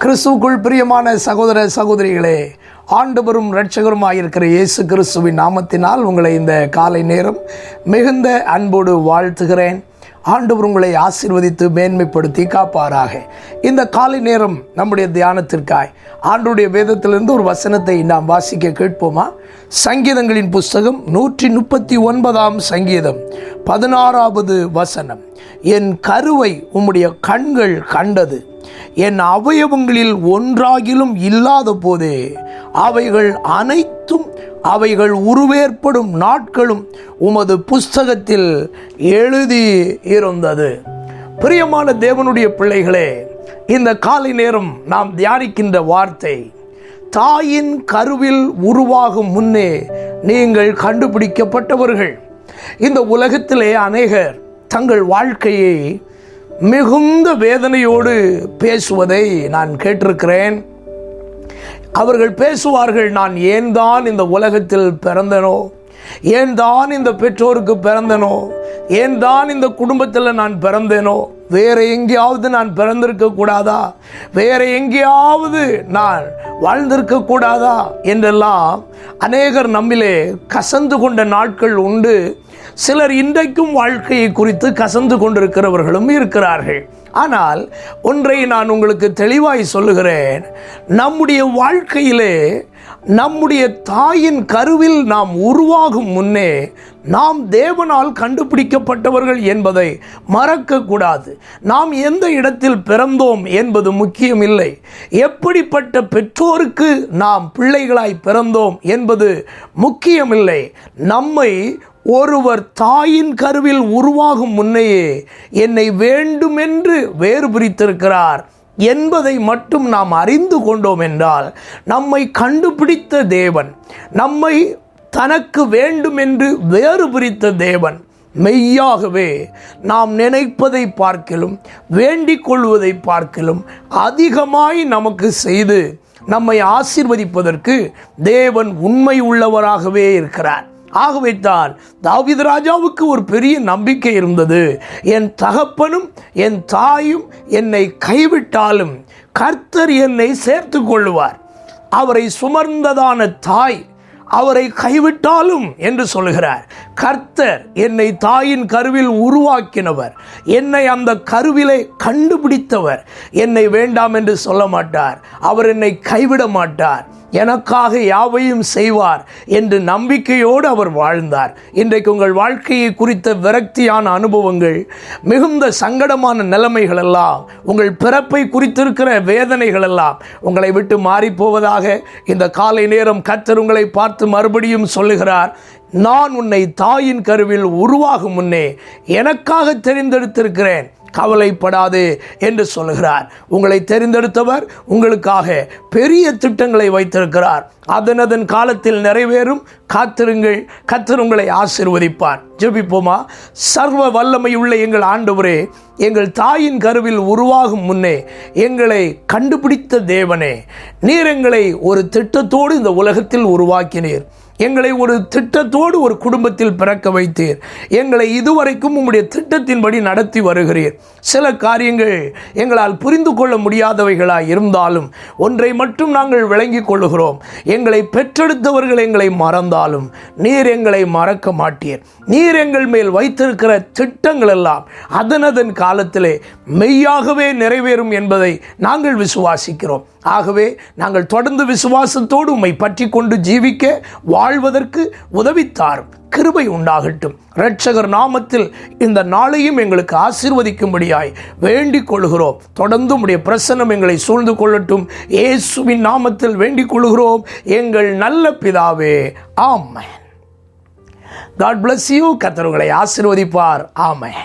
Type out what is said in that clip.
கிறிஸ்துவுக்குள் பிரியமான சகோதர சகோதரிகளே, ஆண்டவரும் இரட்சகருமாயிருக்கிற இயேசு கிறிஸ்துவின் நாமத்தினால் உங்களை இந்த காலை நேரம் மிகுந்த அன்போடு வாழ்த்துகிறேன். ஆண்டவர் உங்களை ஆசீர்வதித்து மேன்மைப்படுத்தி காப்பாராக. இந்த காலை நேரம் நம்முடைய தியானத்திற்காய் ஆண்டவருடைய வேதத்திலிருந்து ஒரு வசனத்தை நாம் வாசிக்க கேட்போமா? சங்கீதங்களின் புஸ்தகம் 139 சங்கீதம் 16வது வசனம். என் கருவை உம்முடைய கண்கள் கண்டது, என் அவயவங்களில் ஒன்றாகிலும் இல்லாத போதே அவைகள் அனைத்தும் அவைகள் உருவேற்படும் நாட்களும் உமது புஸ்தகத்தில் எழுதி இருந்தது. பிரியமான தேவனுடைய பிள்ளைகளே, இந்த காலை நேரம் நாம் தியானிக்கின்ற வார்த்தை, தாயின் கருவில் உருவாகும் முன்னே நீங்கள் கண்டுபிடிக்கப்பட்டவர்கள். இந்த உலகத்திலே அநேகர் தங்கள் வாழ்க்கையை மிகுந்த வேதனையோடு பேசுவதை நான் கேட்டிருக்கிறேன். அவர்கள் பேசுவார்கள், நான் ஏன் தான் இந்த உலகத்தில் பிறந்தனோ, ஏன் தான் இந்த பெற்றோருக்கு பிறந்தனோ, ஏன் தான் இந்த குடும்பத்தில் நான் பிறந்தேனோ, வேற எங்கேயாவது நான் பிறந்திருக்க கூடாதா, வேற எங்கேயாவது நான் வாழ்ந்திருக்க கூடாதா என்றெல்லாம் அநேகர் நம்மிலே கசந்து கொண்ட நாட்கள் உண்டு. சிலர் இன்றைக்கும் வாழ்க்கையை குறித்து கசந்து கொண்டிருக்கிறவர்களும் இருக்கிறார்கள். ஆனால் ஒன்றை நான் உங்களுக்கு தெளிவாய் சொல்லுகிறேன், நம்முடைய வாழ்க்கையிலே நம்முடைய தாயின் கருவில் நாம் உருவாகும் முன்னே நாம் தேவனால் கண்டுபிடிக்கப்பட்டவர்கள் என்பதை மறக்கக்கூடாது. நாம் எந்த இடத்தில் பிறந்தோம் என்பது முக்கியமில்லை, எப்படிப்பட்ட பெற்றோருக்கு நாம் பிள்ளைகளாய் பிறந்தோம் என்பது முக்கியமில்லை. நம்மை ஒருவர் தாயின் கருவில் உருவாகும் முன்னையே என்னை வேண்டுமென்று வேறு பிரித்திருக்கிறார் என்பதை மட்டும் நாம் அறிந்து கொண்டோம் என்றால், நம்மை கண்டுபிடித்த தேவன், நம்மை தனக்கு வேண்டுமென்று வேறு பிரித்த தேவன் மெய்யாகவே நாம் நினைப்பதை பார்க்கிலும் வேண்டிக் கொள்வதை பார்க்கிலும் அதிகமாய் நமக்கு செய்து நம்மை ஆசீர்வதிப்பதற்கு தேவன் உண்மை உள்ளவராகவே இருக்கிறார். ஆகவே தான் தாவீது ராஜாவுக்கு ஒரு பெரிய நம்பிக்கை இருந்தது. என் தகப்பனும் என் தாயும் என்னை கைவிட்டாலும் கர்த்தர் என்னை சேர்த்து கொள்ளுவார். அவரை சுமர்ந்ததான தாய் அவரை கைவிட்டாலும் என்று சொல்லுகிறார். கர்த்தர் என்னை தாயின் கருவில் உருவாக்கினவர், என்னை அந்த கருவிலை கண்டுபிடித்தவர். என்னை வேண்டாம் என்று சொல்ல மாட்டார், அவர் என்னை கைவிட மாட்டார், எனக்காக யாவையும் செய்வார் என்று நம்பிக்கையோடு அவர் வாழ்ந்தார். இன்றைக்கு உங்கள் வாழ்க்கையை குறித்த விரக்தியான அனுபவங்கள், மிகுந்த சங்கடமான நிலைமைகள் எல்லாம், உங்கள் பிறப்பை குறித்திருக்கிற வேதனைகள் எல்லாம் உங்களை விட்டு மாறிப்போவதாக இந்த காலை நேரம் கர்த்தர் உங்களை பார்த்து மறுபடியும் சொல்லுகிறார், நான் உன்னை தாயின் கருவில் உருவாகும் முன்னே எனக்காக தெரிந்தெடுத்திருக்கிறேன், கவலைப்படாதே என்று சொல்லுகிறார். உங்களை தெரிந்தெடுத்தவர் உங்களுக்காக பெரிய திட்டங்களை வைத்திருக்கிறார். அதன் காலத்தில் நிறைவேறும். காத்திருங்கள், கர்த்தர் உங்களை ஆசீர்வதிப்பார். ஜெபிப்போமா? சர்வ வல்லமையுள்ள எங்கள் ஆண்டவரே, எங்கள் தாயின் கருவில் உருவாகும் முன்னே எங்களை கண்டுபிடித்த தேவனே, நீர் எங்களை ஒரு திட்டத்தோடு இந்த உலகத்தில் உருவாக்கினீர். எங்களை ஒரு திட்டத்தோடு ஒரு குடும்பத்தில் பிறக்க வைத்தீர். எங்களை இதுவரைக்கும் உம்முடைய திட்டத்தின்படி நடத்தி வருகிறீர். சில காரியங்கள் எங்களால் புரிந்து கொள்ள முடியாதவைகளாய் இருந்தாலும் ஒன்றை மட்டும் நாங்கள் விளங்கிக் கொள்ளுகிறோம், எங்களை பெற்றெடுத்தவர்கள் எங்களை மறந்தாலும் நீர் எங்களை மறக்க மாட்டீர். நீர் எங்கள் மேல் வைத்திருக்கிற திட்டங்கள் எல்லாம் அதன் காலத்திலே மெய்யாகவே நிறைவேறும் என்பதை நாங்கள் விசுவாசிக்கிறோம். ஆகவே நாங்கள் தொடர்ந்து விசுவாசத்தோடு உம்மை பற்றி கொண்டு ஜீவிக்க வாழ்வதற்கு உதவித்தாரும். கிருபை உண்டாகட்டும். இரட்சகர் நாமத்தில் இந்த நாளையும் எங்களுக்கு ஆசீர்வதிக்கும்படியாய் வேண்டிக் கொள்கிறோம். தொடர்ந்து உம்முடைய பிரசன்னம் எங்களை சூழ்ந்து கொள்ளட்டும். இயேசுவின் நாமத்தில் வேண்டிக் கொள்கிறோம் எங்கள் நல்ல பிதாவே, ஆமென். God bless you. கர்த்தர் உங்களை ஆசீர்வதிப்பார். ஆமென்.